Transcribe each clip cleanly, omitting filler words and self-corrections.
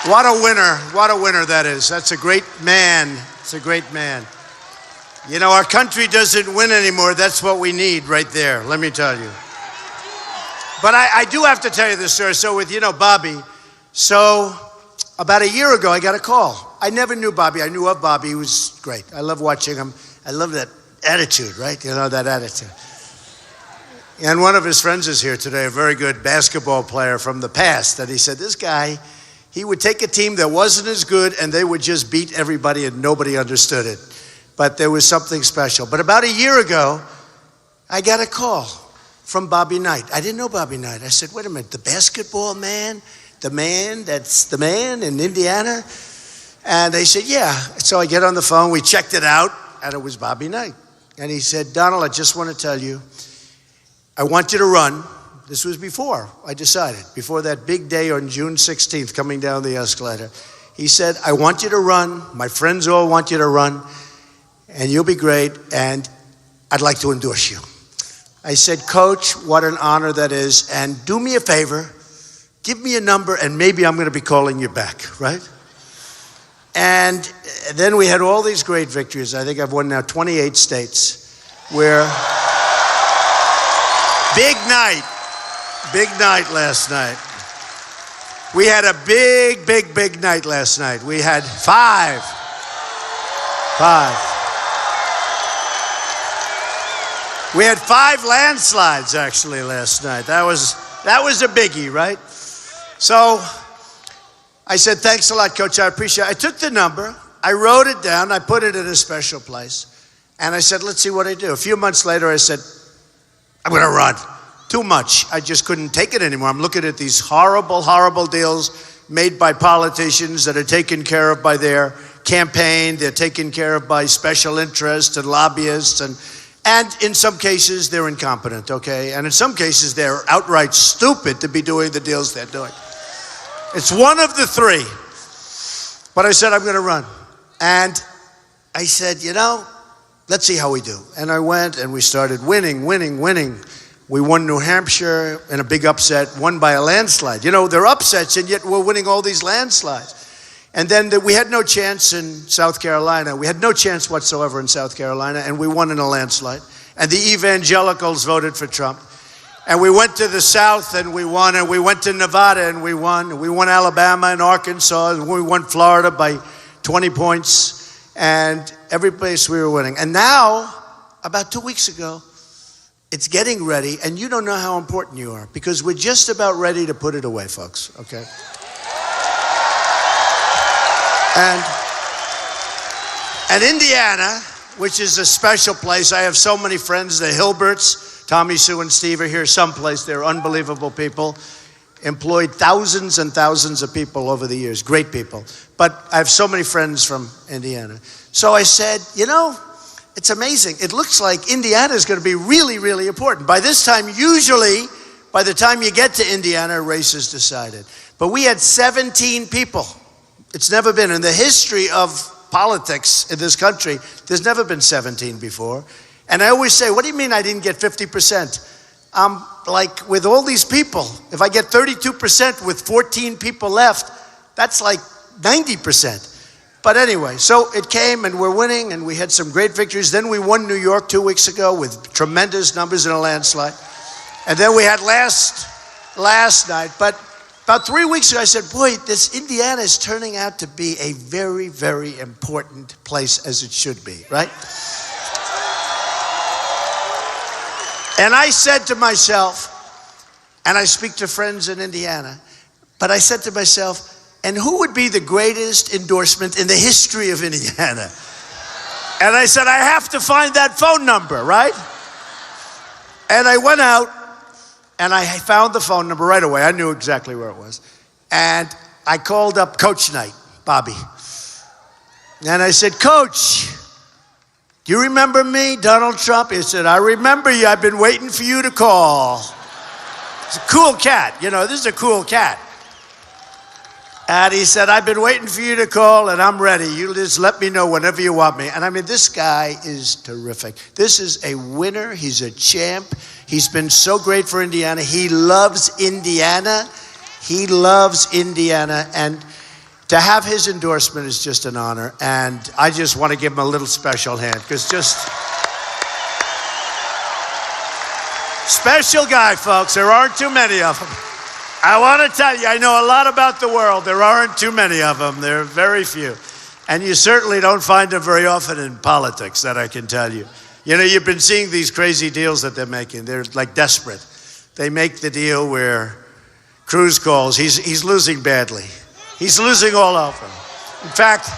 What a winner. What a winner that is. That's a great man. It's a great man. You know, our country doesn't win anymore. That's what we need right there, let me tell you. But I do have to tell you this story. So with, Bobby, so about a year ago, I got a call. I never knew Bobby. I knew of Bobby. He was great. I love watching him. I love that attitude, right? That attitude. And one of his friends is here today, a very good basketball player from the past. And he said, this guy, he would take a team that wasn't as good and they would just beat everybody and nobody understood it. But there was something special. But about a year ago, I got a call from Bobby Knight. I didn't know Bobby Knight. I said, wait a minute, the basketball man? The man that's the man in Indiana? And they said, yeah. So I get on the phone, we checked it out, and it was Bobby Knight. And he said, Donald, I just want to tell you, I want you to run. This was before I decided, before that big day on June 16th coming down the escalator. He said, I want you to run. My friends all want you to run, and you'll be great, and I'd like to endorse you. I said, Coach, what an honor that is, and do me a favor, give me a number, and maybe I'm going to be calling you back, right? And then we had all these great victories. I think I've won now 28 states where big night last night. We had a big night last night. We had five. We had 5 landslides actually last night. That was a biggie, right? So I said, thanks a lot, Coach. I appreciate it. I took the number. I wrote it down. I put it in a special place. And I said, let's see what I do. A few months later, I said, I'm going to run. Too much. I just couldn't take it anymore. I'm looking at these horrible deals made by politicians that are taken care of by their campaign. They're taken care of by special interests and lobbyists. And in some cases, they're incompetent, okay? And in some cases, they're outright stupid to be doing the deals they're doing. It's one of the 3. But I said, I'm going to run. And I said, let's see how we do. And I went and we started winning. We won New Hampshire in a big upset, won by a landslide. They're upsets, and yet we're winning all these landslides. And then we had no chance in South Carolina. We had no chance whatsoever in South Carolina, and we won in a landslide. And the evangelicals voted for Trump. And we went to the South, and we won. And we went to Nevada, and we won. And we won Alabama and Arkansas, and we won Florida by 20 points. And every place we were winning. And now, about 2 weeks ago, it's getting ready, and you don't know how important you are, because we're just about ready to put it away, folks, okay? And Indiana, which is a special place, I have so many friends, the Hilberts, Tommy, Sue, and Steve are here someplace. They're unbelievable people, employed thousands and thousands of people over the years, great people. But I have so many friends from Indiana. So I said, it's amazing. It looks like Indiana is going to be really important. By this time, usually, by the time you get to Indiana, a race is decided. But we had 17 people. It's never been in the history of politics in this country. There's never been 17 before. And I always say, what do you mean I didn't get 50%? Like with all these people, if I get 32% with 14 people left, that's like 90%. But anyway, so it came and we're winning and we had some great victories. Then we won New York 2 weeks ago with tremendous numbers in a landslide. And then we had last night. But about 3 weeks ago, I said, boy, this Indiana is turning out to be a very important place, as it should be, right? And I said to myself, and I speak to friends in Indiana, but I said to myself, and who would be the greatest endorsement in the history of Indiana? And I said, I have to find that phone number, right? And I went out and I found the phone number right away. I knew exactly where it was. And I called up Coach Knight, Bobby. And I said, Coach, do you remember me, Donald Trump? He said, I remember you. I've been waiting for you to call. It's a cool cat. This is a cool cat. And he said, I've been waiting for you to call, and I'm ready. You just let me know whenever you want me. And I mean, this guy is terrific. This is a winner. He's a champ. He's been so great for Indiana. He loves Indiana. He loves Indiana. And To have his endorsement is just an honor, and I just want to give him a little special hand, because special guy, folks. There aren't too many of them. I want to tell you, I know a lot about the world. There aren't too many of them. There are very few. And you certainly don't find them very often in politics, that I can tell you. You know, you've been seeing these crazy deals that they're making. They're like desperate. They make the deal where Cruz calls. He's losing badly. He's losing all over. In fact,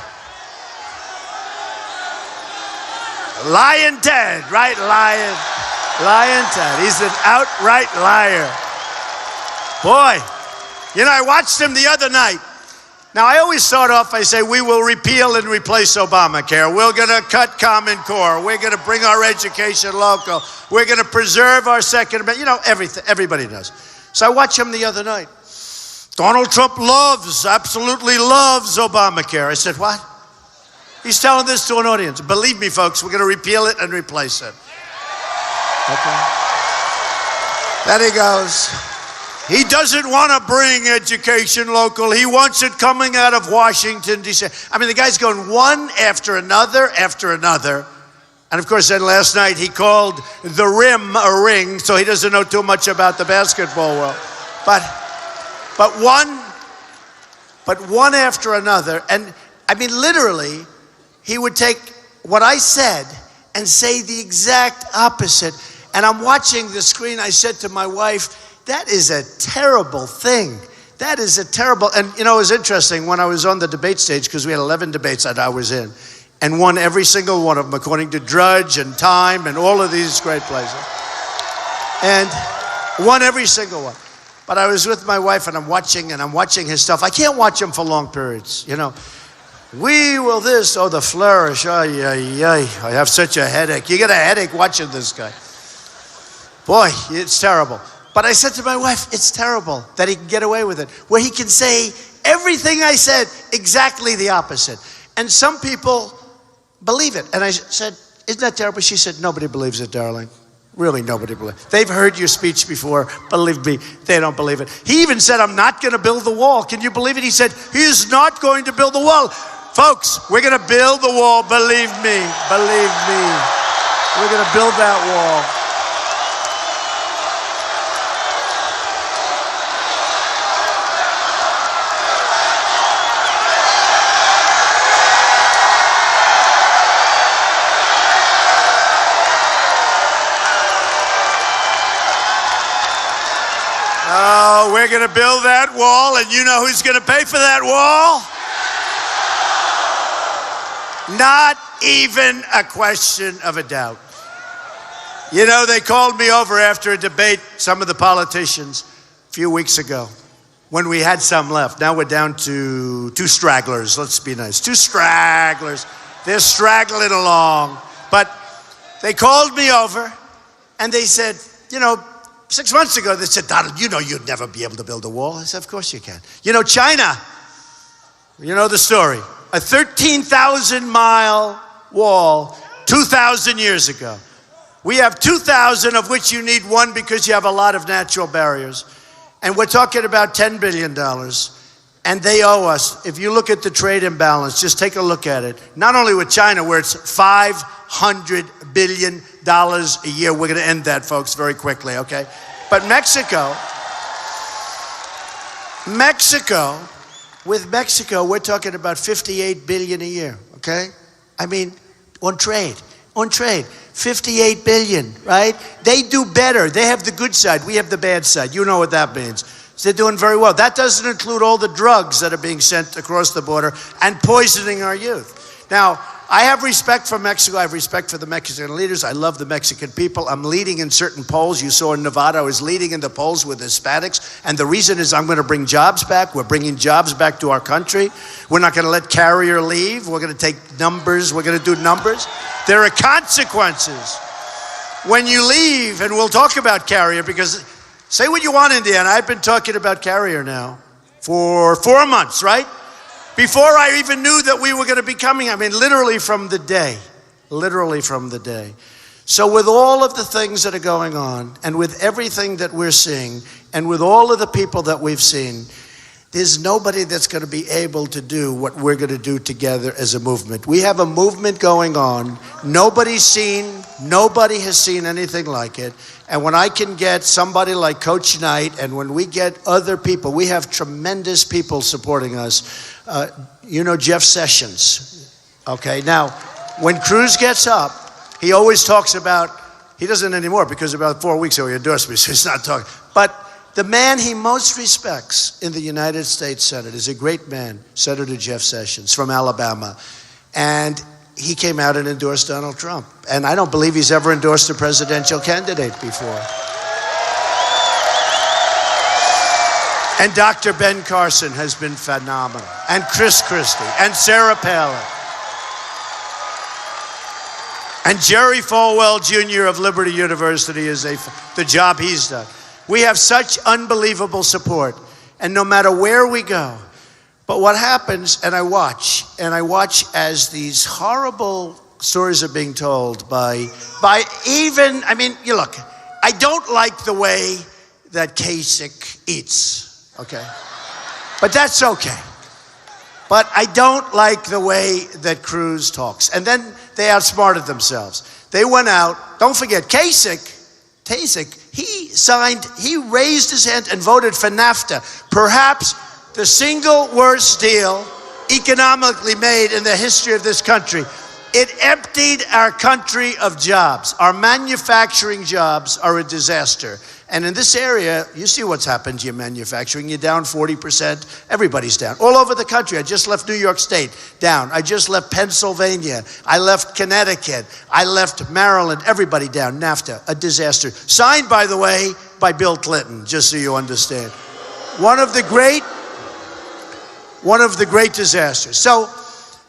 Lion Ted, right? Lion Ted. He's an outright liar. Boy, you know, I watched him the other night. Now, I always start off, I say, we will repeal and replace Obamacare. We're going to cut Common Core. We're going to bring our education local. We're going to preserve our Second Amendment. You know, everything. Everybody does. So I watched him the other night. Donald Trump absolutely loves Obamacare. I said, what? He's telling this to an audience. Believe me, folks, we're going to repeal it and replace it. Okay. Then he goes, he doesn't want to bring education local. He wants it coming out of Washington, D.C. I mean, the guy's going one after another. And of course, then last night he called the rim a ring, so he doesn't know too much about the basketball world. But one after another. And I mean, literally, he would take what I said and say the exact opposite. And I'm watching the screen. I said to my wife, that is a terrible thing. That is a terrible, and you know, it was interesting when I was on the debate stage, because we had 11 debates that I was in, and won every single one of them according to Drudge and Time and all of these great places. And won every single one. But I was with my wife and I'm watching his stuff. I can't watch him for long periods, you know. We will this, oh, the flourish, ay. I have such a headache. You get a headache watching this guy. Boy, it's terrible. But I said to my wife, it's terrible that he can get away with it, where he can say everything I said, exactly the opposite. And some people believe it. And I said, isn't that terrible? She said, nobody believes it, darling. Really, nobody believes it. They've heard your speech before. Believe me, they don't believe it. He even said, I'm not going to build the wall. Can you believe it? He said, he is not going to build the wall. Folks, we're going to build the wall. Believe me. Believe me. We're going to build that wall. Oh, we're going to build that wall, and you know who's going to pay for that wall? Not even a question of a doubt. You know, they called me over after a debate, some of the politicians, a few weeks ago, when we had some left. Now we're down to 2 stragglers. Let's be nice. 2 stragglers. They're straggling along. But they called me over, and they said, you know, 6 months ago, they said, Donald, you know you'd never be able to build a wall. I said, of course you can. You know, China, you know the story. A 13,000-mile wall 2,000 years ago. We have 2,000, of which you need 1 because you have a lot of natural barriers. And we're talking about $10 billion. And they owe us, if you look at the trade imbalance, just take a look at it. Not only with China, where it's $500 billion a year. We're going to end that, folks, very quickly, okay? But Mexico, with Mexico, we're talking about $58 billion a year, okay? I mean, on trade, 58 billion, right? They do better. They have the good side. We have the bad side. You know what that means. So they're doing very well. That doesn't include all the drugs that are being sent across the border and poisoning our youth. Now, I have respect for Mexico. I have respect for the Mexican leaders. I love the Mexican people. I'm leading in certain polls. You saw in Nevada, I was leading in the polls with Hispanics. And the reason is I'm going to bring jobs back. We're bringing jobs back to our country. We're not going to let Carrier leave. We're going to take numbers. We're going to do numbers. There are consequences when you leave. And we'll talk about Carrier, because say what you want, Indiana. I've been talking about Carrier now for 4 months, right? Before I even knew that we were going to be coming. I mean, literally from the day. So with all of the things that are going on, and with everything that we're seeing, and with all of the people that we've seen, There's nobody that's going to be able to do what we're going to do together as a movement. We have a movement going on. Nobody has seen anything like it. And when I can get somebody like Coach Knight, and when we get other people, we have tremendous people supporting us. You know Jeff Sessions. Okay, now, when Cruz gets up, he always talks about, he doesn't anymore because about 4 weeks ago he endorsed me, so he's not talking. But the man he most respects in the United States Senate is a great man, Senator Jeff Sessions from Alabama. And he came out and endorsed Donald Trump. And I don't believe he's ever endorsed a presidential candidate before. And Dr. Ben Carson has been phenomenal. And Chris Christie and Sarah Palin. And Jerry Falwell Jr. of Liberty University is the job he's done. We have such unbelievable support, and no matter where we go. But what happens, and I watch as these horrible stories are being told by even, I mean, you look, I don't like the way that Kasich eats, okay? But that's okay. But I don't like the way that Cruz talks. And then they outsmarted themselves. They went out, don't forget, Kasich, he raised his hand and voted for NAFTA. Perhaps the single worst deal economically made in the history of this country. It emptied our country of jobs. Our manufacturing jobs are a disaster. And in this area, you see what's happened to your manufacturing. You're down 40%. Everybody's down. All over the country. I just left New York State, down. I just left Pennsylvania. I left Connecticut. I left Maryland. Everybody down. NAFTA, a disaster. Signed, by the way, by Bill Clinton, just so you understand. One of the great disasters. So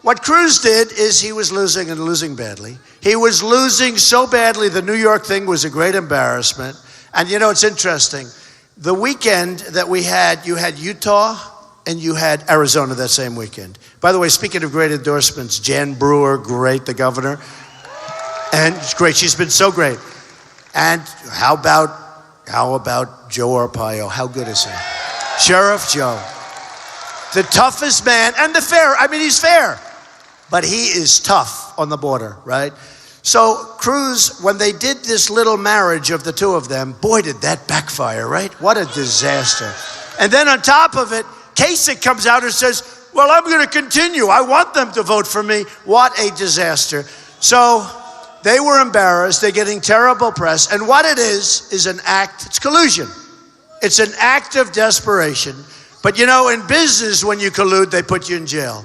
what Cruz did is he was losing and losing badly. He was losing so badly, the New York thing was a great embarrassment. And you know, it's interesting. The weekend that we had, you had Utah and you had Arizona that same weekend. By the way, speaking of great endorsements, Jan Brewer, great, the governor. And it's great, she's been so great. And how about Joe Arpaio? How good is he? Sheriff Joe. The toughest man, and he's fair. But he is tough on the border, right? So Cruz, when they did this little marriage of the two of them, boy, did that backfire, right? What a disaster. And then on top of it, Kasich comes out and says, well, I'm going to continue. I want them to vote for me. What a disaster. So they were embarrassed. They're getting terrible press. And what it is an act. It's collusion. It's an act of desperation. But you know, in business, when you collude, they put you in jail.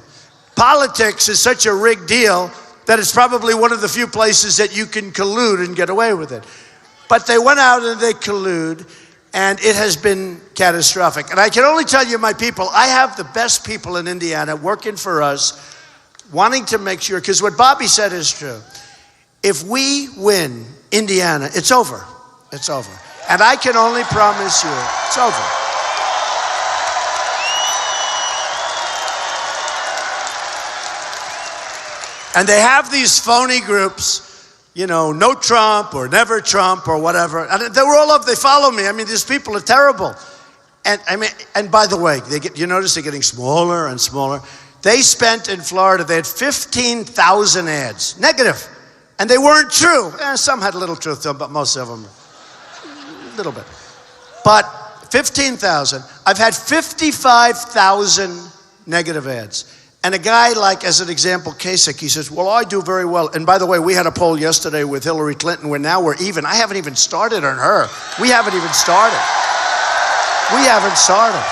Politics is such a rigged deal that it's probably one of the few places that you can collude and get away with it. But they went out and they collude, and it has been catastrophic. And I can only tell you, my people, I have the best people in Indiana working for us, wanting to make sure, because what Bobby said is true. If we win Indiana, it's over. It's over. And I can only promise you, it's over. And they have these phony groups, you know, no Trump or never Trump or whatever. And they follow me. I mean, these people are terrible. And by the way, you notice they're getting smaller and smaller. They spent in Florida, they had 15,000 ads, negative. And they weren't true. Some had a little truth to them, but most of them, a little bit. But 15,000. I've had 55,000 negative ads. And a guy like, as an example, Kasich, he says, well, I do very well. And by the way, we had a poll yesterday with Hillary Clinton where now we're even. I haven't even started on her. We haven't even started. We haven't started.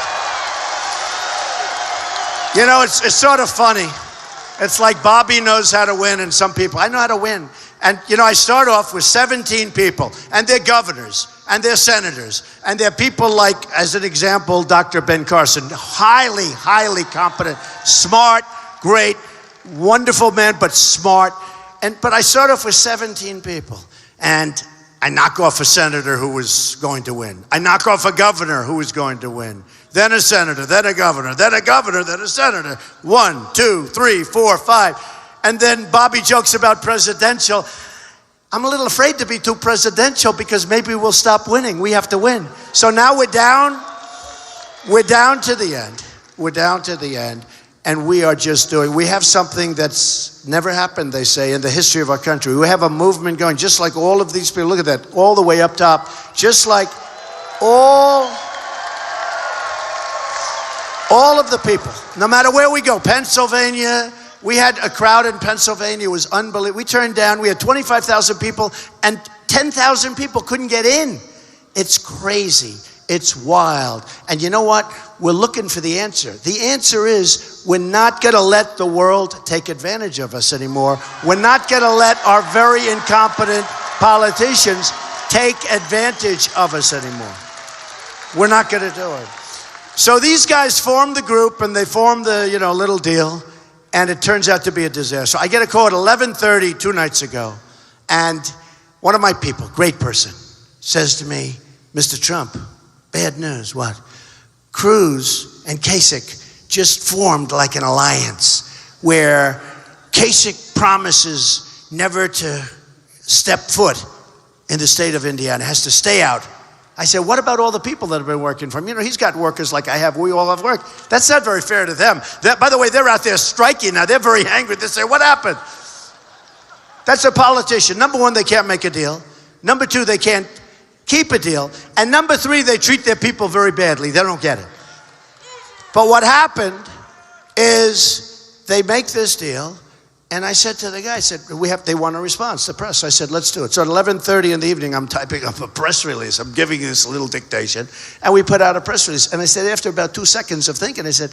You know, it's sort of funny. It's like Bobby knows how to win and some people, I know how to win. And, you know, I start off with 17 people, and they're governors, and they're senators, and they're people like, as an example, Dr. Ben Carson, highly, highly competent, smart, great, wonderful man, but smart. But I start off with 17 people, and I knock off a senator who was going to win. I knock off a governor who was going to win. Then a senator, then a governor, then a governor, then a senator. 1, 2, 3, 4, 5. And then Bobby jokes about presidential. I'm a little afraid to be too presidential because maybe we'll stop winning. We have to win. So now we're down to the end. We're down to the end, and we have something that's never happened, they say, in the history of our country. We have a movement going, just like all of these people, look at that, all the way up top, just like all of the people, no matter where we go. Pennsylvania, we had a crowd in Pennsylvania, it was unbelievable. We turned down, we had 25,000 people, and 10,000 people couldn't get in. It's crazy. It's wild. And you know what? We're looking for the answer. The answer is we're not going to let the world take advantage of us anymore. We're not going to let our very incompetent politicians take advantage of us anymore. We're not going to do it. So these guys formed the group, and they formed the, little deal, and it turns out to be a disaster. I get a call at 11:30 2 nights ago, and one of my people, great person, says to me, Mr. Trump, bad news. What? Cruz and Kasich just formed like an alliance where Kasich promises never to step foot in the state of Indiana, has to stay out. I said, what about all the people that have been working for him? He's got workers like I have. We all have work. That's not very fair to them. By the way, they're out there striking now. They're very angry. They say, what happened? That's a politician. Number one, they can't make a deal. Number two, they can't keep a deal. And number three, they treat their people very badly. They don't get it. But what happened is they make this deal. And I said to the guy, I said, they want a response, the press. I said, let's do it. So at 11:30 in the evening, I'm typing up a press release. I'm giving this little dictation. And we put out a press release. And I said, after about 2 seconds of thinking, I said,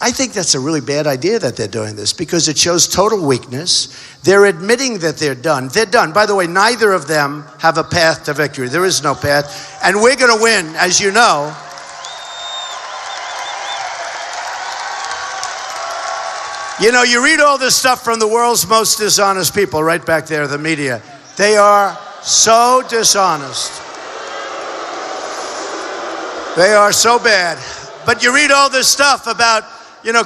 I think that's a really bad idea that they're doing this because it shows total weakness. They're admitting that they're done. They're done. By the way, neither of them have a path to victory. There is no path. And we're going to win, as you know. You read all this stuff from the world's most dishonest people right back there, the media. They are so dishonest. They are so bad. But you read all this stuff about,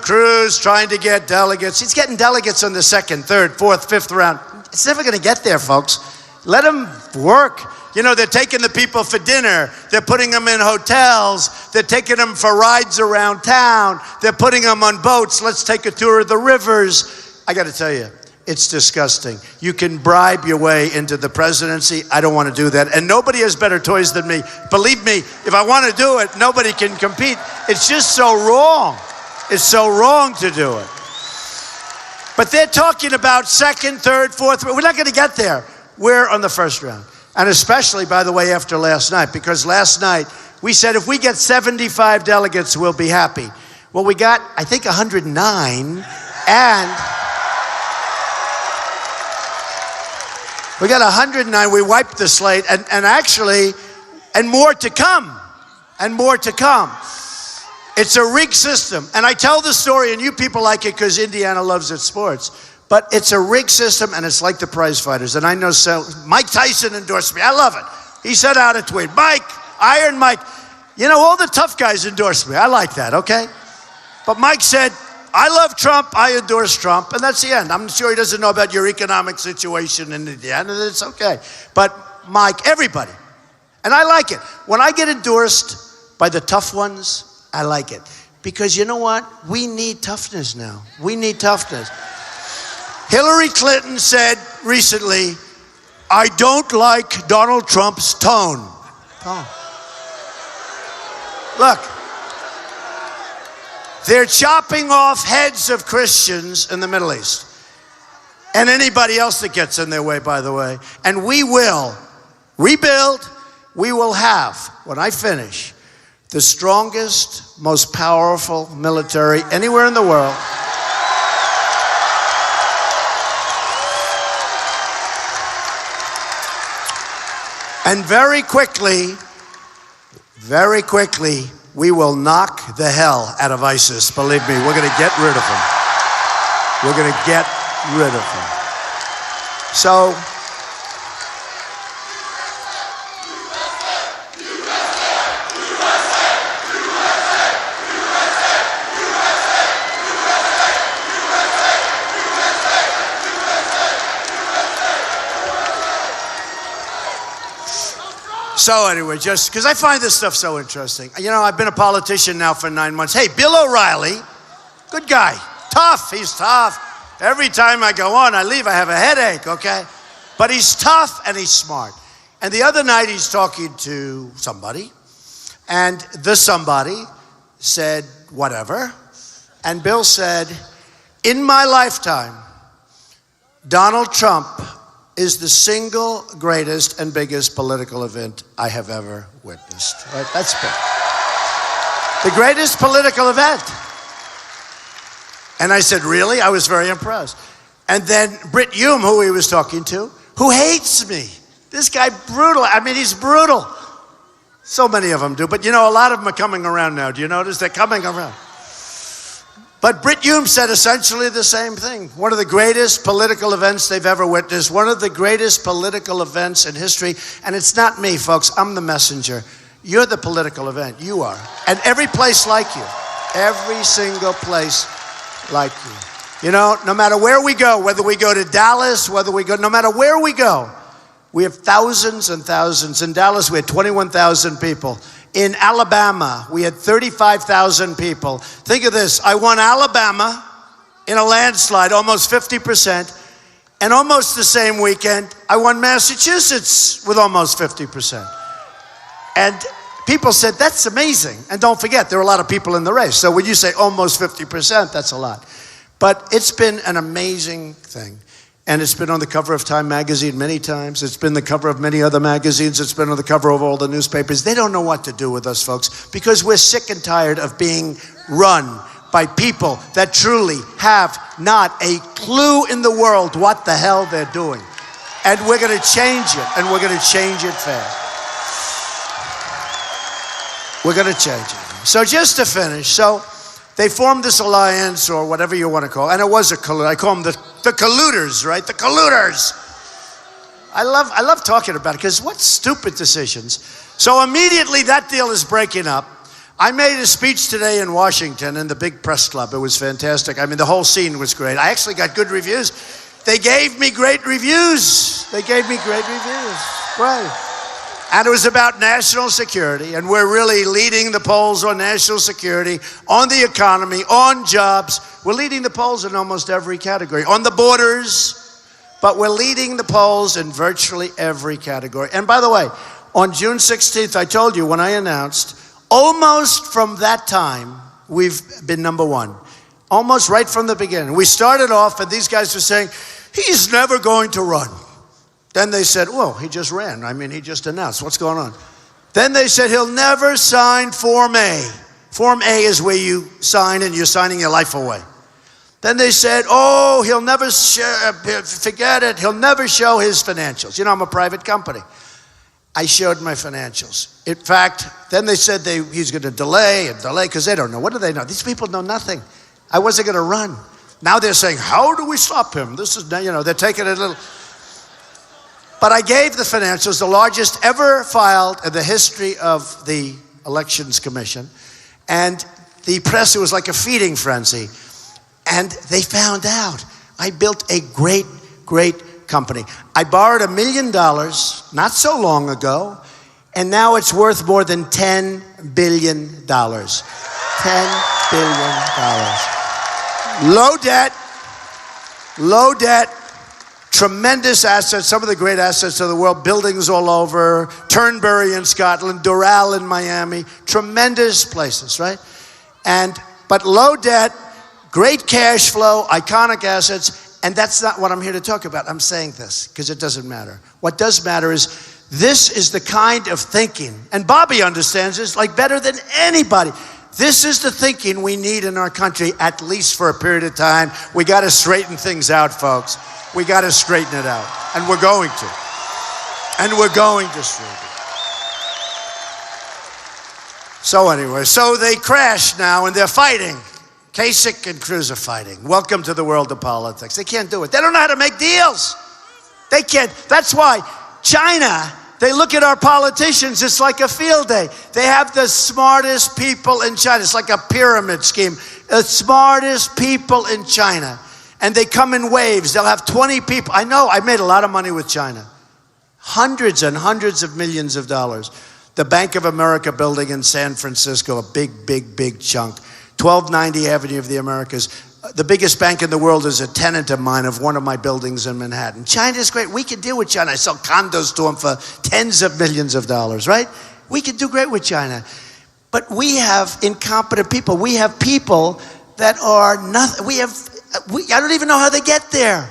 Cruz trying to get delegates. He's getting delegates on the second, third, fourth, fifth round. It's never going to get there, folks. Let him work. They're taking the people for dinner. They're putting them in hotels. They're taking them for rides around town. They're putting them on boats. Let's take a tour of the rivers. I got to tell you, it's disgusting. You can bribe your way into the presidency. I don't want to do that. And nobody has better toys than me. Believe me, if I want to do it, nobody can compete. It's just so wrong. It's so wrong to do it. But they're talking about second, third, fourth. We're not going to get there. We're on the first round. And especially, by the way, after last night, because last night we said if we get 75 delegates, we'll be happy. Well, we got, I think, 109, and we got 109. We wiped the slate, and actually, and more to come, and more to come. It's a rigged system, and I tell the story, and you people like it because Indiana loves its sports. But it's a rigged system, and it's like the prize fighters. And I know Mike Tyson endorsed me. I love it. He sent out a tweet. Mike, Iron Mike. All the tough guys endorsed me. I like that, okay? But Mike said, I love Trump. I endorse Trump. And that's the end. I'm sure he doesn't know about your economic situation in Indiana. It's okay. But Mike, everybody. And I like it. When I get endorsed by the tough ones, I like it. Because you know what? We need toughness now. We need toughness. Hillary Clinton said recently, I don't like Donald Trump's tone. Look, they're chopping off heads of Christians in the Middle East. And anybody else that gets in their way, by the way. And we will rebuild, we will have, when I finish, the strongest, most powerful military anywhere in the world. And very quickly, we will knock the hell out of ISIS. Believe me, we're going to get rid of them. We're going to get rid of them. So, So anyway, just because I find this stuff so interesting. You know, I've been a politician now for 9 months. Hey, Bill O'Reilly, good guy, tough, he's tough. Every time I go on, I leave, I have a headache, okay? But he's tough and he's smart. And the other night he's talking to somebody, and the somebody said, whatever. And Bill said, in my lifetime, Donald Trump is the single greatest and biggest political event I have ever witnessed. Right? That's big. The greatest political event. And I said, really? I was very impressed. And then Brit Hume, who he was talking to, who hates me. This guy, brutal. I mean, he's brutal. So many of them do. But you know, a lot of them are coming around now. Do you notice? They're coming around. But Brit Hume said essentially the same thing. One of the greatest political events they've ever witnessed. One of the greatest political events in history. And it's not me, folks. I'm the messenger. You're the political event. You are. And every place like you. Every single place like you. You know, no matter where we go, whether we go to Dallas, no matter where we go, we have thousands and thousands. In Dallas, we had 21,000 people. In Alabama, we had 35,000 people. Think of this. I won Alabama in a landslide, almost 50%. And almost the same weekend, I won Massachusetts with almost 50%. And people said, that's amazing. And don't forget, there were a lot of people in the race. So when you say almost 50%, that's a lot. But it's been an amazing thing. And it's been on the cover of Time magazine many times. It's been the cover of many other magazines. It's been on the cover of all the newspapers. They don't know what to do with us, folks, because we're sick and tired of being run by people that truly have not a clue in the world what the hell they're doing. And we're going to change it, and we're going to change it fast. We're going to change it. So just to finish, they formed this alliance, or whatever you want to call it, and it was a collude. I call them the colluders, right? The colluders. I love talking about it, because what stupid decisions. So immediately that deal is breaking up. I made a speech today in Washington in the big press club. It was fantastic. I mean, the whole scene was great. I actually got good reviews. They gave me great reviews. Right. And it was about national security, and we're really leading the polls on national security, on the economy, on jobs. We're leading the polls in almost every category. On the borders, but we're leading the polls in virtually every category. And by the way, on June 16th, I told you when I announced, almost from that time, we've been number one. Almost right from the beginning. We started off, and these guys were saying, he's never going to run. Then they said, well, he just ran. I mean, he just announced. What's going on? Then they said, he'll never sign Form A. Form A is where you sign and you're signing your life away. Then they said, oh, he'll never, forget it. He'll never show his financials. You know, I'm a private company. I showed my financials. In fact, then they said he's going to delay because they don't know. What do they know? These people know nothing. I wasn't going to run. Now they're saying, how do we stop him? This is, you know, they're taking it a little. But I gave the financials, the largest ever filed in the history of the Elections Commission. And the press, it was like a feeding frenzy. And they found out I built a great, great company. I borrowed $1 million not so long ago, and now it's worth more than $10 billion. $10 billion. Low debt. Tremendous assets, some of the great assets of the world, buildings all over, Turnberry in Scotland, Doral in Miami, tremendous places, right? But low debt, great cash flow, iconic assets, and that's not what I'm here to talk about. I'm saying this because it doesn't matter. What does matter is this is the kind of thinking, and Bobby understands this like better than anybody. This is the thinking we need in our country, at least for a period of time. We got to straighten things out, folks. We got to straighten it out. And we're going to. And we're going to straighten it. So anyway, so they crashed now and they're fighting. Kasich and Cruz are fighting. Welcome to the world of politics. They can't do it. They don't know how to make deals. They can't. That's why China, they look at our politicians, it's like a field day. They have the smartest people in China. It's like a pyramid scheme. The smartest people in China. And they come in waves. They'll have 20 people. I know, I made a lot of money with China. Hundreds and hundreds of millions of dollars. The Bank of America building in San Francisco, a big, big, big chunk. 1290 Avenue of the Americas. The biggest bank in the world is a tenant of mine of one of my buildings in Manhattan. China's great. We can deal with China. I sell condos to them for tens of millions of dollars, right? We can do great with China. But we have incompetent people. We have people that are nothing. I don't even know how they get there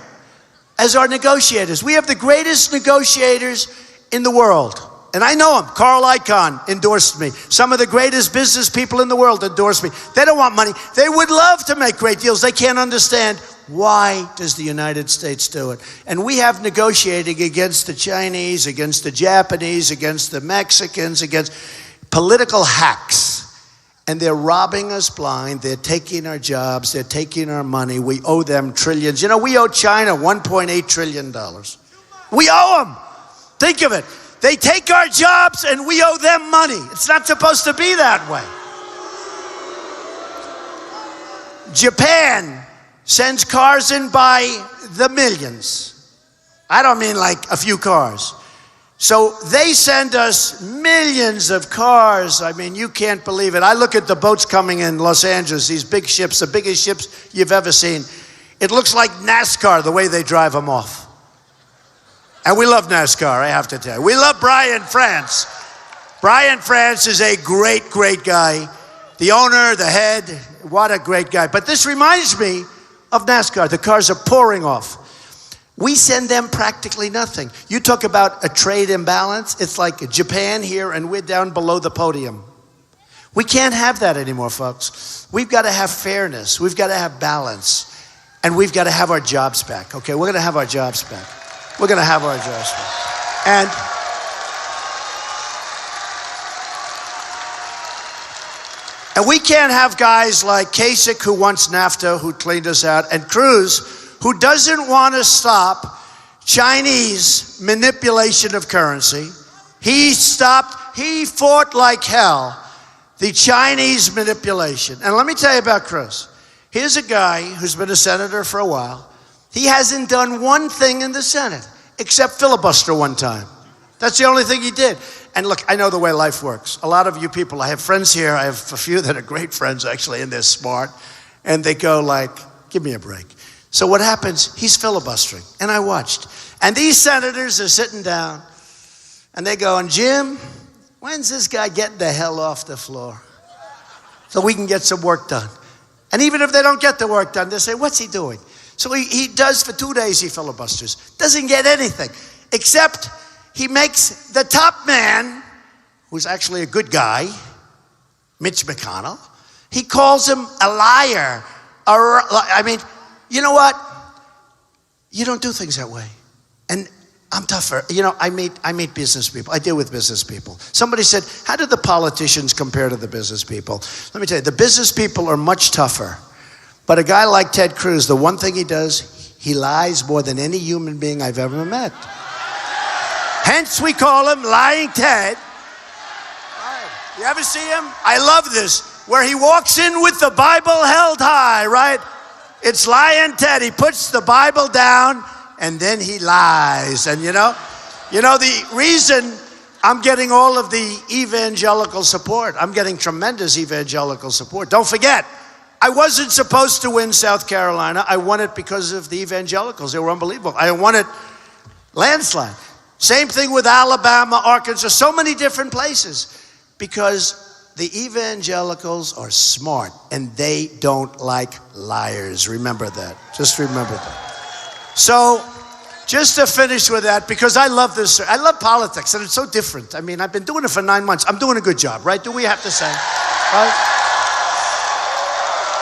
as our negotiators. We have the greatest negotiators in the world. And I know them. Carl Icahn endorsed me. Some of the greatest business people in the world endorsed me. They don't want money. They would love to make great deals. They can't understand, why does the United States do it? And we have negotiating against the Chinese, against the Japanese, against the Mexicans, against political hacks. And they're robbing us blind. They're taking our jobs. They're taking our money. We owe them trillions. You know, we owe China $1.8 trillion. We owe them. Think of it. They take our jobs and we owe them money. It's not supposed to be that way. Japan sends cars in by the millions. I don't mean like a few cars. So they send us millions of cars. I mean, you can't believe it. I look at the boats coming in Los Angeles, these big ships, the biggest ships you've ever seen. It looks like NASCAR, the way they drive them off. And we love NASCAR, I have to tell you. We love Brian France. Brian France is a great, great guy. The owner, the head, what a great guy. But this reminds me of NASCAR. The cars are pouring off. We send them practically nothing. You talk about a trade imbalance. It's like Japan here and we're down below the podium. We can't have that anymore, folks. We've got to have fairness. We've got to have balance. And we've got to have our jobs back, okay? We're going to have our jobs back. We're going to have our jobs back. And we can't have guys like Kasich, who wants NAFTA, who cleaned us out, and Cruz, who doesn't want to stop Chinese manipulation of currency. He fought like hell the Chinese manipulation. And let me tell you about Cruz. Here's a guy who's been a senator for a while. He hasn't done one thing in the Senate except filibuster one time. That's the only thing he did. And look, I know the way life works. A lot of you people, I have friends here. I have a few that are great friends, actually, and they're smart. And they go like, give me a break. So what happens, he's filibustering. And I watched. And these senators are sitting down. And they go, and Jim, when's this guy getting the hell off the floor? So we can get some work done. And even if they don't get the work done, they say, what's he doing? So he does for 2 days, he filibusters. Doesn't get anything, except he makes the top man, who's actually a good guy, Mitch McConnell, he calls him a liar. I mean, you know what? You don't do things that way. And I'm tougher. You know, I meet business people. I deal with business people. Somebody said, how do the politicians compare to the business people? Let me tell you, the business people are much tougher. But a guy like Ted Cruz, the one thing he does, he lies more than any human being I've ever met. Hence we call him Lying Ted. You ever see him? I love this, where he walks in with the Bible held high, right? It's Lying Ted. He puts the Bible down and then he lies. And you know the reason I'm getting all of the evangelical support, I'm getting tremendous evangelical support. Don't forget, I wasn't supposed to win South Carolina. I won it because of the evangelicals. They were unbelievable. I won it landslide. Same thing with Alabama, Arkansas, so many different places. Because the evangelicals are smart and they don't like liars. Remember that. Just remember that. So, just to finish with that, because I love this, I love politics and it's so different. I mean, I've been doing it for 9 months. I'm doing a good job, right? Do we have to say? Right?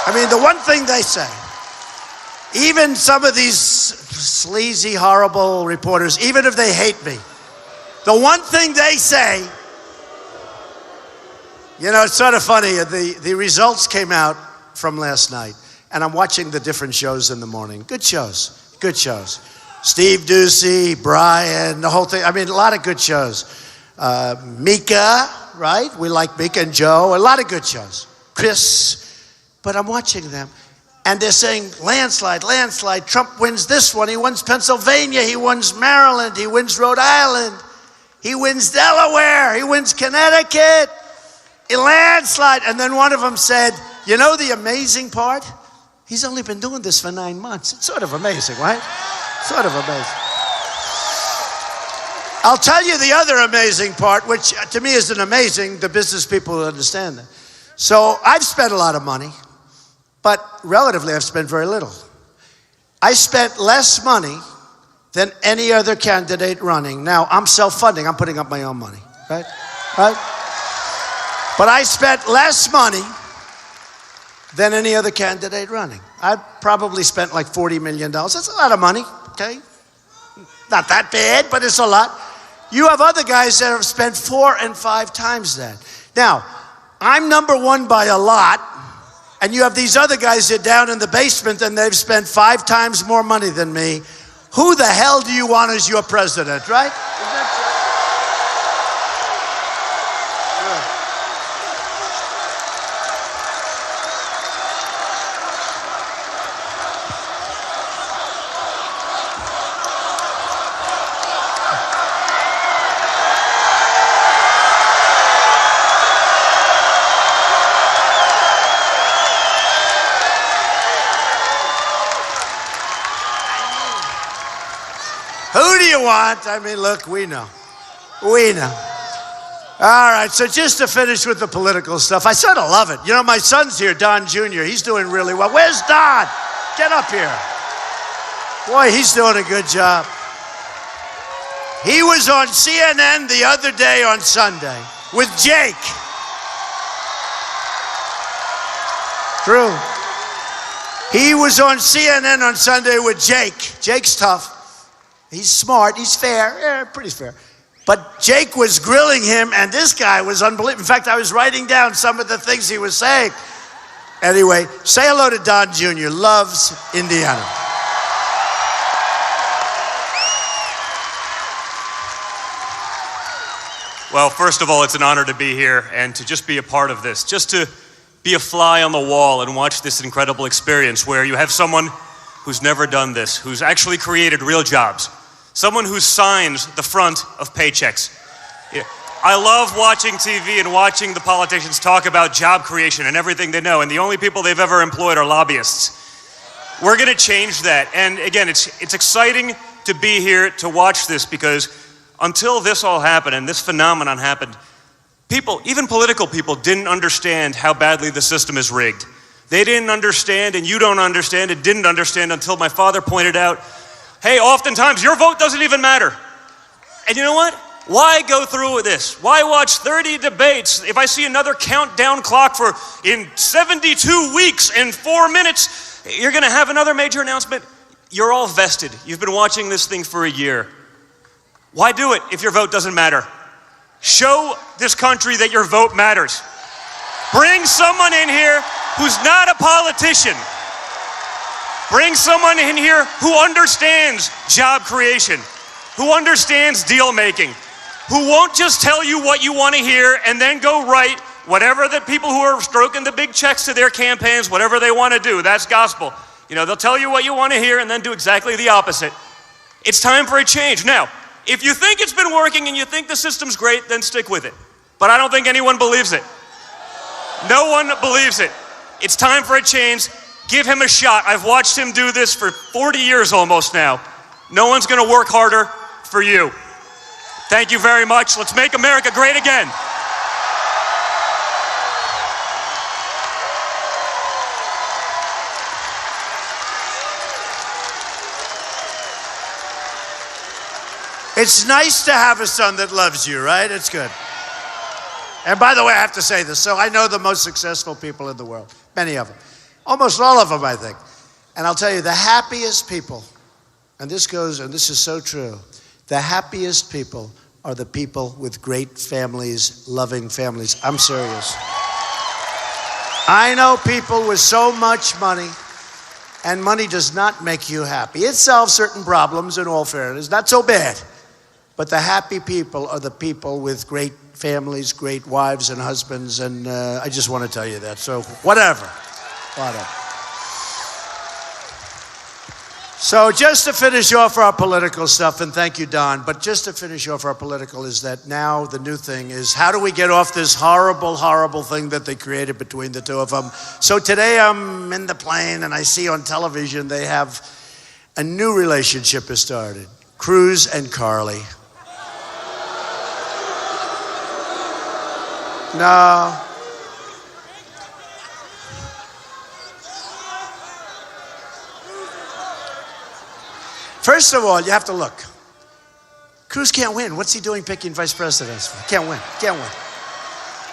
I mean, the one thing they say, even some of these sleazy, horrible reporters, even if they hate me, the one thing they say, you know, it's sort of funny. The results came out from last night, and I'm watching the different shows in the morning. Good shows, good shows. Steve Ducey, Brian, the whole thing. I mean, a lot of good shows. Mika, right? We like Mika and Joe. A lot of good shows. Chris. But I'm watching them, And they're saying, landslide, landslide. Trump wins this one. He wins Pennsylvania. He wins Maryland. He wins Rhode Island. He wins Delaware. He wins Connecticut. A landslide. And then one of them said, you know the amazing part? He's only been doing this for 9 months. It's sort of amazing, right? Sort of amazing. I'll tell you the other amazing part, which to me isn't amazing. The business people will understand that. So I've spent a lot of money, but relatively I've spent very little. I spent less money than any other candidate running. Now, I'm self-funding. I'm putting up my own money, right? Right? But I spent less money than any other candidate running. I probably spent like $40 million. That's a lot of money, okay? Not that bad, but it's a lot. You have other guys that have spent 4 and 5 times that. Now, I'm number one by a lot, and you have these other guys that are down in the basement and they've spent 5 times more money than me. Who the hell do you want as your president, right? Who do you want? I mean, look, we know. We know. All right, so just to finish with the political stuff, I sort of love it. You know, my son's here, Don Jr. He's doing really well. Where's Don? Get up here. Boy, he's doing a good job. He was on CNN the other day on Sunday with Jake. True. He was on CNN on Sunday with Jake. Jake's tough. He's smart, he's fair, yeah, pretty fair. But Jake was grilling him, and this guy was unbelievable. In fact, I was writing down some of the things he was saying. Anyway, say hello to Don Jr., loves Indiana. Well, first of all, it's an honor to be here and to just be a part of this. Just to be a fly on the wall and watch this incredible experience where you have someone who's never done this, who's actually created real jobs. Someone who signs the front of paychecks. Yeah. I love watching TV and watching the politicians talk about job creation and everything they know, and the only people they've ever employed are lobbyists. We're gonna change that. And again, it's exciting to be here to watch this because until this all happened and this phenomenon happened, people, even political people, didn't understand how badly the system is rigged. They didn't understand, and you don't understand, and didn't understand until my father pointed out, hey, oftentimes your vote doesn't even matter. And you know what? Why go through with this? Why watch 30 debates if I see another countdown clock for in 72 weeks and 4 minutes, you're gonna have another major announcement? You're all vested. You've been watching this thing for a year. Why do it if your vote doesn't matter? Show this country that your vote matters. Bring someone in here who's not a politician. Bring someone in here who understands job creation, who understands deal making, who won't just tell you what you want to hear and then go write whatever the people who are stroking the big checks to their campaigns, whatever they want to do. That's gospel. You know, they'll tell you what you want to hear and then do exactly the opposite. It's time for a change. Now, if you think it's been working and you think the system's great, then stick with it. But I don't think anyone believes it. No one believes it. It's time for a change. Give him a shot. I've watched him do this for 40 years almost now. No one's gonna work harder for you. Thank you very much. Let's make America great again. It's nice to have a son that loves you, right? It's good. And by the way, I have to say this. So I know the most successful people in the world, many of them. Almost all of them, I think. And I'll tell you, the happiest people, and this is so true, the happiest people are the people with great families, loving families. I'm serious. I know people with so much money, and money does not make you happy. It solves certain problems, in all fairness, not so bad. But the happy people are the people with great families, great wives and husbands, and I just want to tell you that. So whatever. So just to finish off our political stuff, and thank you, Don, but just to finish off our political is that now the new thing is how do we get off this horrible, horrible thing that they created between the two of them? So today I'm in the plane and I see on television they have a new relationship has started. Cruz and Carly. No. First of all, you have to look. Cruz can't win. What's he doing picking vice presidents? Can't win. Can't win.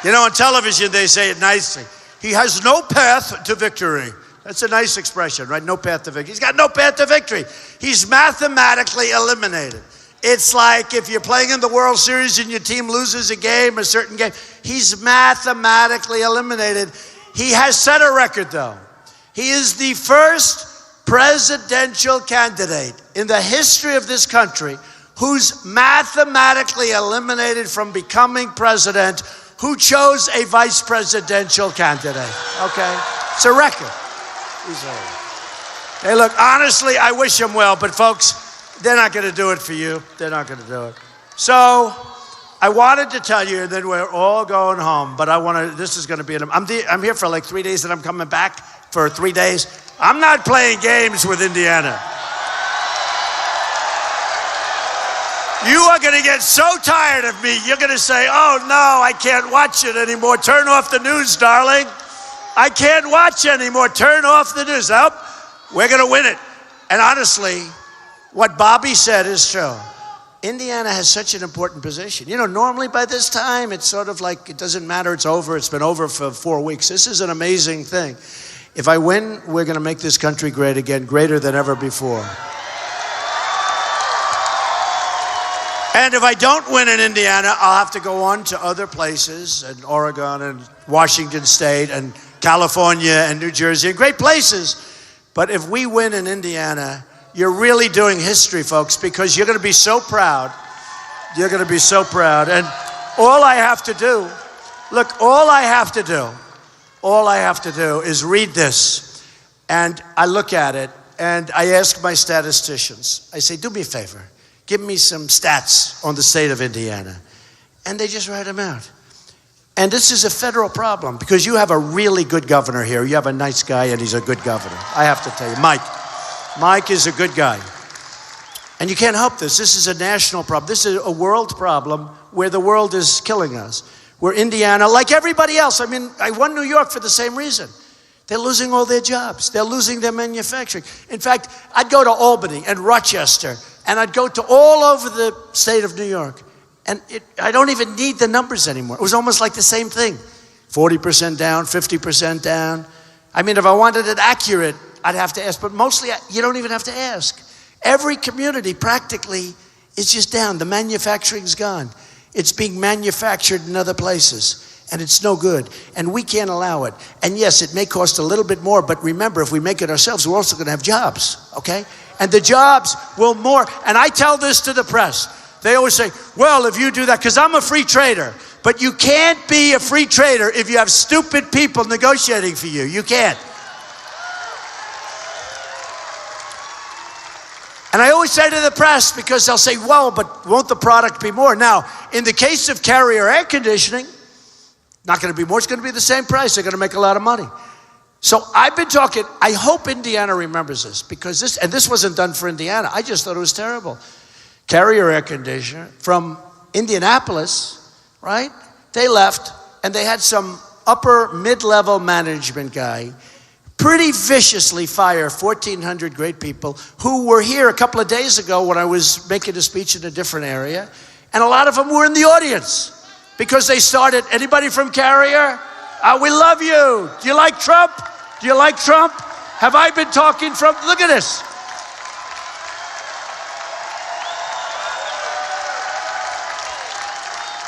You know, on television, they say it nicely. He has no path to victory. That's a nice expression, right? No path to victory. He's got no path to victory. He's mathematically eliminated. It's like if you're playing in the World Series and your team loses a game, a certain game. He's mathematically eliminated. He has set a record, though. He is the first presidential candidate in the history of this country who's mathematically eliminated from becoming president, who chose a vice presidential candidate. Okay? It's a record. Hey, look, honestly, I wish him well, but folks, they're not going to do it for you. They're not going to do it. So I wanted to tell you, and then we're all going home, but this is going to be, I'm here for like 3 days, and I'm coming back for 3 days. I'm not playing games with Indiana. You are going to get so tired of me, you're going to say, oh no, I can't watch it anymore. Turn off the news, darling. I can't watch anymore. Turn off the news. Nope, we're going to win it. And honestly, what Bobby said is true. Indiana has such an important position. You know, normally by this time, it's sort of like, it doesn't matter, it's over. It's been over for 4 weeks. This is an amazing thing. If I win, we're going to make this country great again, greater than ever before. And if I don't win in Indiana, I'll have to go on to other places, in Oregon and Washington State and California and New Jersey, and great places. But if we win in Indiana, you're really doing history, folks, because you're going to be so proud. You're going to be so proud. And all I have to do, look, all I have to do is read this. And I look at it, and I ask my statisticians, I say, do me a favor. Give me some stats on the state of Indiana. And they just write them out. And this is a federal problem because you have a really good governor here. You have a nice guy and he's a good governor. I have to tell you, Mike. Mike is a good guy. And you can't help this. This is a national problem. This is a world problem where the world is killing us. Where Indiana, like everybody else, I mean, I won New York for the same reason. They're losing all their jobs. They're losing their manufacturing. In fact, I'd go to Albany and Rochester, and I'd go to all over the state of New York. And I don't even need the numbers anymore. It was almost like the same thing. 40% down, 50% down. I mean, if I wanted it accurate, I'd have to ask. But mostly, you don't even have to ask. Every community practically is just down. The manufacturing's gone. It's being manufactured in other places. And it's no good. And we can't allow it. And yes, it may cost a little bit more, but remember, if we make it ourselves, we're also going to have jobs, okay? And the jobs will more. And I tell this to the press. They always say, well, if you do that, because I'm a free trader. But you can't be a free trader if you have stupid people negotiating for you. You can't. And I always say to the press, because they'll say, well, but won't the product be more? Now, in the case of Carrier air conditioning, not going to be more. It's going to be the same price. They're going to make a lot of money. So I've been talking. I hope Indiana remembers this because this wasn't done for Indiana. I just thought it was terrible. Carrier air conditioner from Indianapolis, right? They left and they had some upper mid-level management guy pretty viciously fire 1,400 great people who were here a couple of days ago when I was making a speech in a different area. And a lot of them were in the audience. Because they started, anybody from Carrier? We love you. Do you like Trump? Do you like Trump? Have I been talking from, look at this.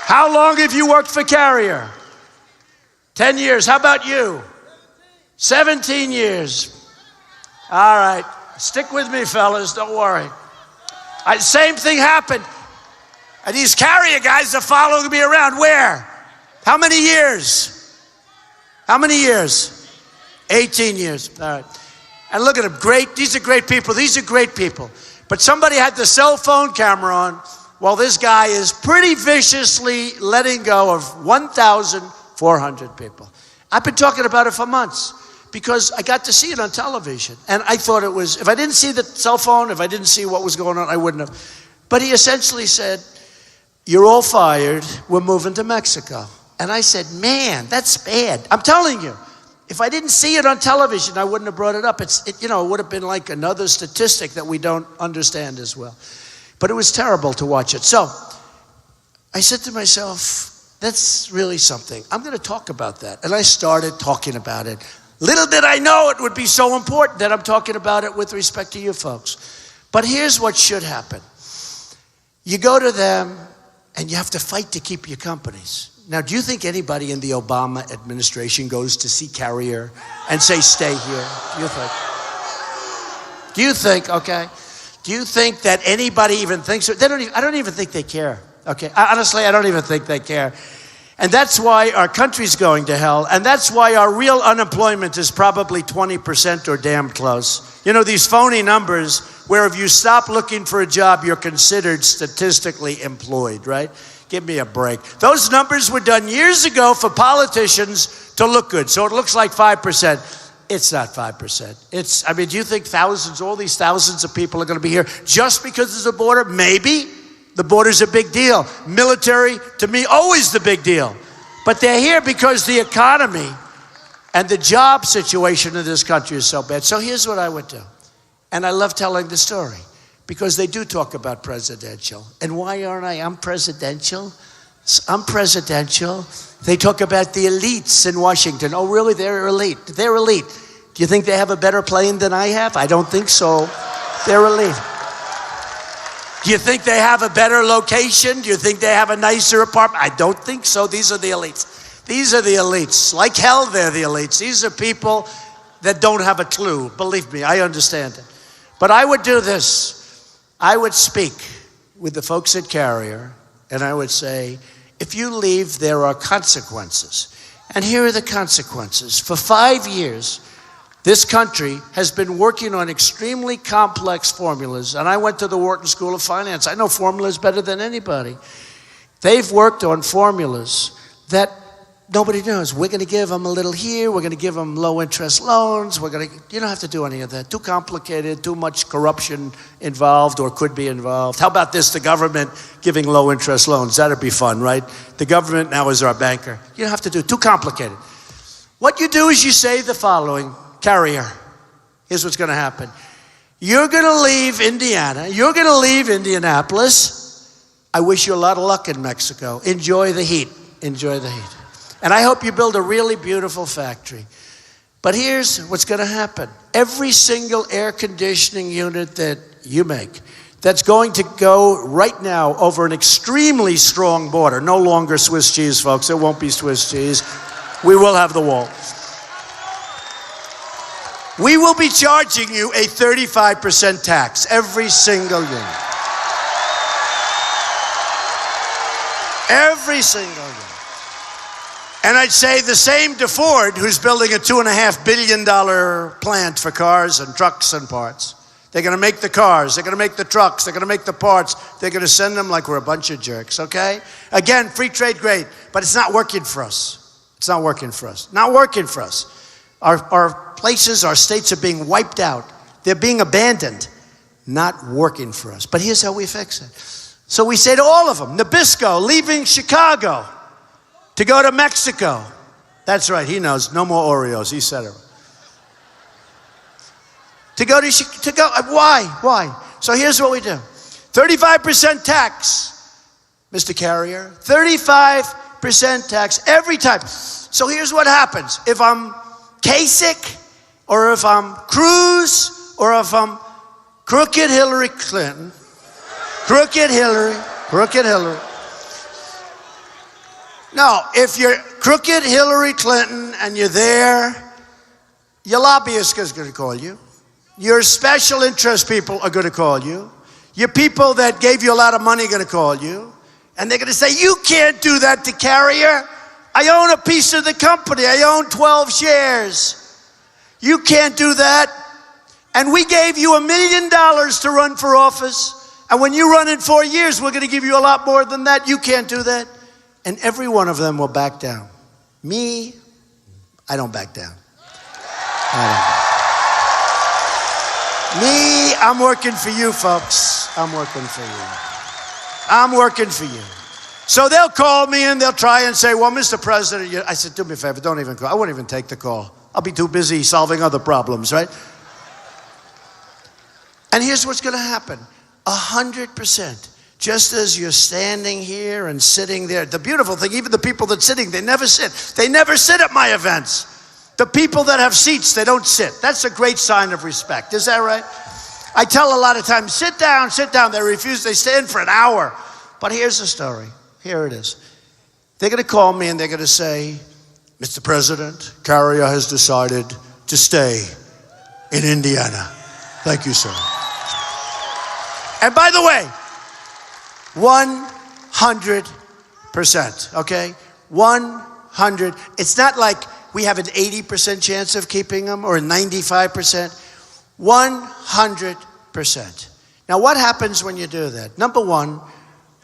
How long have you worked for Carrier? 10 years. How about you? 17 years. All right. Stick with me, fellas. Don't worry. Same thing happened. And these Carrier guys are following me around. Where? How many years? How many years? 18 years. All right. And look at them, great, these are great people, these are great people. But somebody had the cell phone camera on while this guy is pretty viciously letting go of 1,400 people. I've been talking about it for months because I got to see it on television. And I thought it was, if I didn't see the cell phone, if I didn't see what was going on, I wouldn't have. But he essentially said, you're all fired, we're moving to Mexico. And I said, man, that's bad. I'm telling you, if I didn't see it on television, I wouldn't have brought it up. It would have been like another statistic that we don't understand as well. But it was terrible to watch it. So I said to myself, that's really something. I'm going to talk about that. And I started talking about it. Little did I know it would be so important that I'm talking about it with respect to you folks. But here's what should happen. You go to them and you have to fight to keep your companies. Now, do you think anybody in the Obama administration goes to see Carrier and say, stay here? Do you think, okay? Do you think that anybody even thinks, I don't even think they care, okay? Honestly, I don't even think they care. And that's why our country's going to hell, and that's why our real unemployment is probably 20% or damn close. You know, these phony numbers where if you stop looking for a job, you're considered statistically employed, right? Give me a break. Those numbers were done years ago for politicians to look good. So it looks like 5%. It's not 5%. Do you think all these thousands of people are going to be here just because there's a border? Maybe. The border's a big deal. Military, to me, always the big deal. But they're here because the economy and the job situation in this country is so bad. So here's what I would do. And I love telling the story. Because they do talk about presidential. And why aren't I? I'm presidential. They talk about the elites in Washington. Oh, really? They're elite. They're elite. Do you think they have a better plane than I have? I don't think so. They're elite. Do you think they have a better location? Do you think they have a nicer apartment? I don't think so. These are the elites. These are the elites. Like hell, they're the elites. These are people that don't have a clue. Believe me, I understand it. But I would do this. I would speak with the folks at Carrier, and I would say, if you leave, there are consequences. And here are the consequences. For 5 years, this country has been working on extremely complex formulas, and I went to the Wharton School of Finance. I know formulas better than anybody. They've worked on formulas that nobody knows. We're going to give them a little here. We're going to give them low-interest loans. You don't have to do any of that. Too complicated, too much corruption involved or could be involved. How about this, the government giving low-interest loans? That'd be fun, right? The government now is our banker. You don't have to do it. Too complicated. What you do is you say the following, Carrier, here's what's going to happen. You're going to leave Indiana. You're going to leave Indianapolis. I wish you a lot of luck in Mexico. Enjoy the heat. Enjoy the heat. And I hope you build a really beautiful factory. But here's what's going to happen. Every single air conditioning unit that you make that's going to go right now over an extremely strong border, no longer Swiss cheese, folks. It won't be Swiss cheese. We will have the wall. We will be charging you a 35% tax, every single unit. Every single unit. And I'd say the same to Ford, who's building a $2.5 billion plant for cars and trucks and parts. They're going to make the cars. They're going to make the trucks. They're going to make the parts. They're going to send them like we're a bunch of jerks, okay? Again, free trade, great, but it's not working for us. It's not working for us. Not working for us. Our places, our states are being wiped out. They're being abandoned. Not working for us. But here's how we fix it. So we say to all of them, Nabisco leaving Chicago to go to Mexico. That's right, he knows. No more Oreos. He said it. Why? So here's what we do. 35% tax, Mr. Carrier. 35% tax every time. So here's what happens. If I'm Kasich, or if I'm Cruz, or if I'm crooked Hillary Clinton, crooked Hillary. No, if you're crooked Hillary Clinton and you're there, your lobbyist is going to call you. Your special interest people are going to call you. Your people that gave you a lot of money are going to call you. And they're going to say, you can't do that to Carrier. I own a piece of the company. I own 12 shares. You can't do that. And we gave you $1 million to run for office. And when you run in 4 years, we're going to give you a lot more than that. You can't do that. And every one of them will back down. Me, I don't back down. Me, I'm working for you, folks. I'm working for you. I'm working for you. So they'll call me and they'll try and say, well, Mr. President, I said, do me a favor, don't even call. I won't even take the call. I'll be too busy solving other problems, right? And here's what's going to happen. 100%. Just as you're standing here and sitting there. The beautiful thing, even the people that are sitting, they never sit. They never sit at my events. The people that have seats, they don't sit. That's a great sign of respect. Is that right? I tell a lot of times, sit down, sit down. They refuse. They stand for an hour. But here's the story. Here it is. They're going to call me and they're going to say, Mr. President, Carrier has decided to stay in Indiana. Thank you, sir. And by the way, 100%, okay? 100. It's not like we have an 80% chance of keeping them or a 95%. 100%. Now, what happens when you do that? Number one,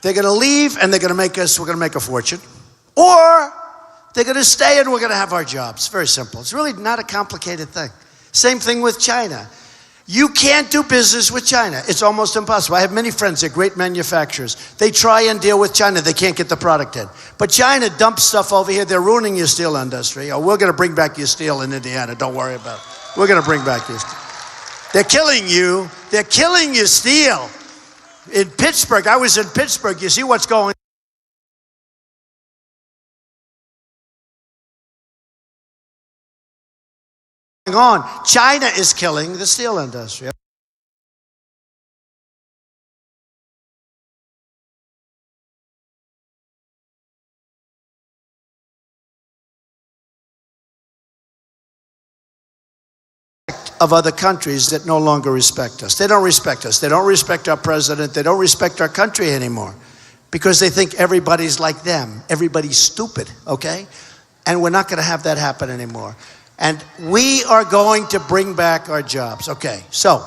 they're going to leave and we're going to make a fortune. Or they're going to stay and we're going to have our jobs. Very simple. It's really not a complicated thing. Same thing with China. You can't do business with China. It's almost impossible. I have many friends, they're great manufacturers. They try and deal with China. They can't get the product in. But China dumps stuff over here. They're ruining your steel industry. Oh, we're going to bring back your steel in Indiana. Don't worry about it. We're going to bring back your steel. They're killing you. They're killing your steel. In Pittsburgh, I was in Pittsburgh. You see what's going on. China is killing the steel industry. Of other countries that no longer respect us. They don't respect us. They don't respect our president. They don't respect our country anymore because they think everybody's like them. Everybody's stupid, okay? And we're not going to have that happen anymore. And we are going to bring back our jobs. Okay, so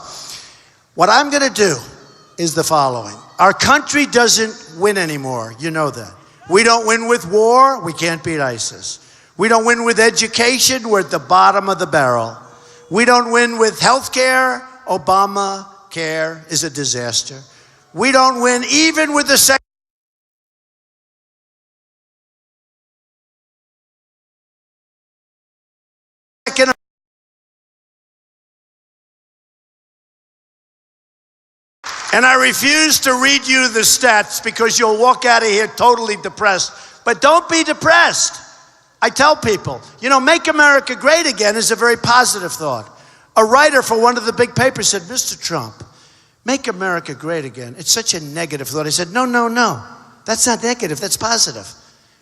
what I'm going to do is the following. Our country doesn't win anymore. You know that. We don't win with war. We can't beat ISIS. We don't win with education. We're at the bottom of the barrel. We don't win with health care. Obamacare is a disaster. We don't win even with the second. And I refuse to read you the stats because you'll walk out of here totally depressed. But don't be depressed. I tell people, make America great again is a very positive thought. A writer for one of the big papers said, Mr. Trump, make America great again. It's such a negative thought. I said, no. That's not negative. That's positive.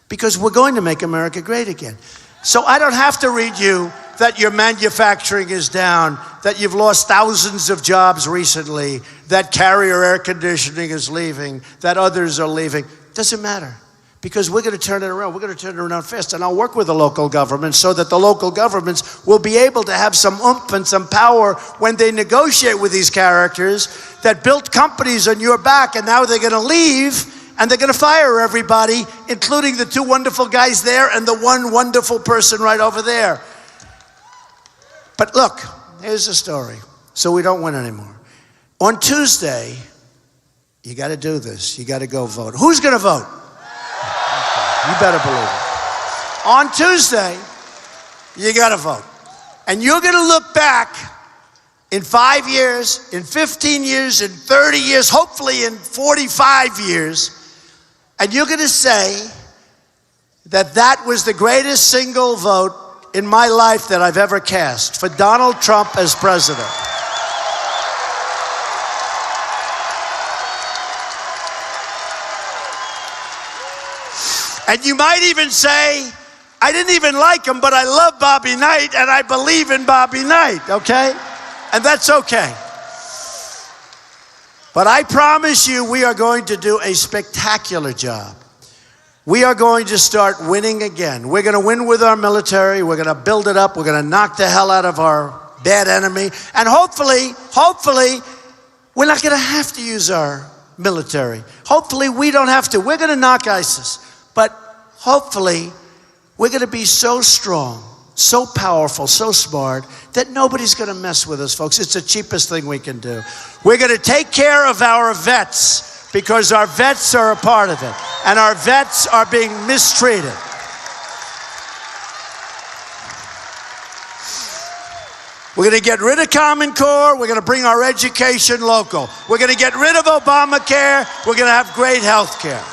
Because we're going to make America great again. So I don't have to read you that your manufacturing is down, that you've lost thousands of jobs recently, that Carrier air conditioning is leaving, that others are leaving. Doesn't matter. Because we're going to turn it around. We're going to turn it around fast. And I'll work with the local governments so that the local governments will be able to have some oomph and some power when they negotiate with these characters that built companies on your back. And now they're going to leave and they're going to fire everybody, including the two wonderful guys there and the one wonderful person right over there. But look, here's the story. So we don't win anymore. On Tuesday, you got to do this. You got to go vote. Who's going to vote? You better believe it. On Tuesday, you got to vote. And you're going to look back in 5 years, in 15 years, in 30 years, hopefully in 45 years, and you're going to say that that was the greatest single vote in my life that I've ever cast for Donald Trump as president. And you might even say, I didn't even like him, but I love Bobby Knight and I believe in Bobby Knight, okay? And that's okay. But I promise you, we are going to do a spectacular job. We are going to start winning again. We're going to win with our military. We're going to build it up. We're going to knock the hell out of our bad enemy. And hopefully, we're not going to have to use our military. Hopefully, we don't have to. We're going to knock ISIS. But hopefully, we're going to be so strong, so powerful, so smart that nobody's going to mess with us, folks. It's the cheapest thing we can do. We're going to take care of our vets because our vets are a part of it. And our vets are being mistreated. We're going to get rid of Common Core. We're going to bring our education local. We're going to get rid of Obamacare. We're going to have great health care.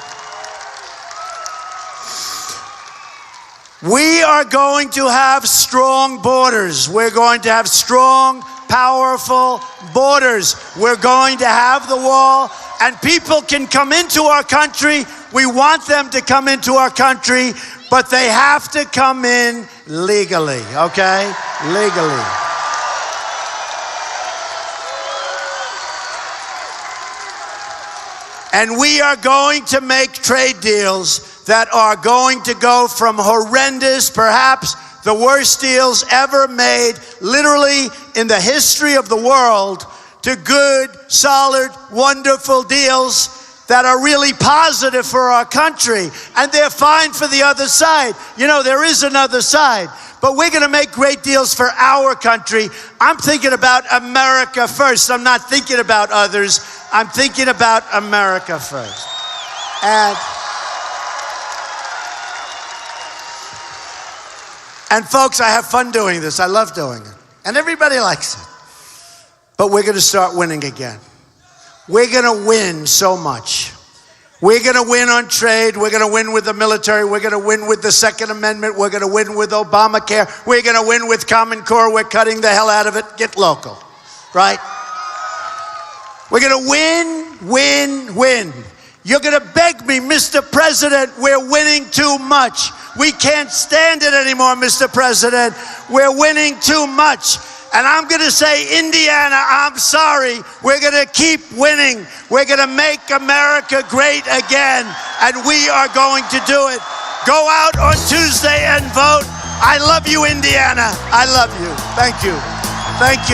We are going to have strong borders. We're going to have strong, powerful borders. We're going to have the wall, and people can come into our country. We want them to come into our country, but they have to come in legally, okay? Legally. And we are going to make trade deals that are going to go from horrendous, perhaps the worst deals ever made, literally in the history of the world, to good, solid, wonderful deals that are really positive for our country. And they're fine for the other side. You know, there is another side. But we're going to make great deals for our country. I'm thinking about America first. I'm not thinking about others. I'm thinking about America first. And folks, I have fun doing this. I love doing it. And everybody likes it. But we're going to start winning again. We're going to win so much. We're going to win on trade. We're going to win with the military. We're going to win with the Second Amendment. We're going to win with Obamacare. We're going to win with Common Core. We're cutting the hell out of it. Get local, right? We're going to win. You're going to beg me, Mr. President, we're winning too much. We can't stand it anymore, Mr. President. We're winning too much. And I'm going to say, Indiana, I'm sorry. We're going to keep winning. We're going to make America great again. And we are going to do it. Go out on Tuesday and vote. I love you, Indiana. I love you. Thank you. Thank you.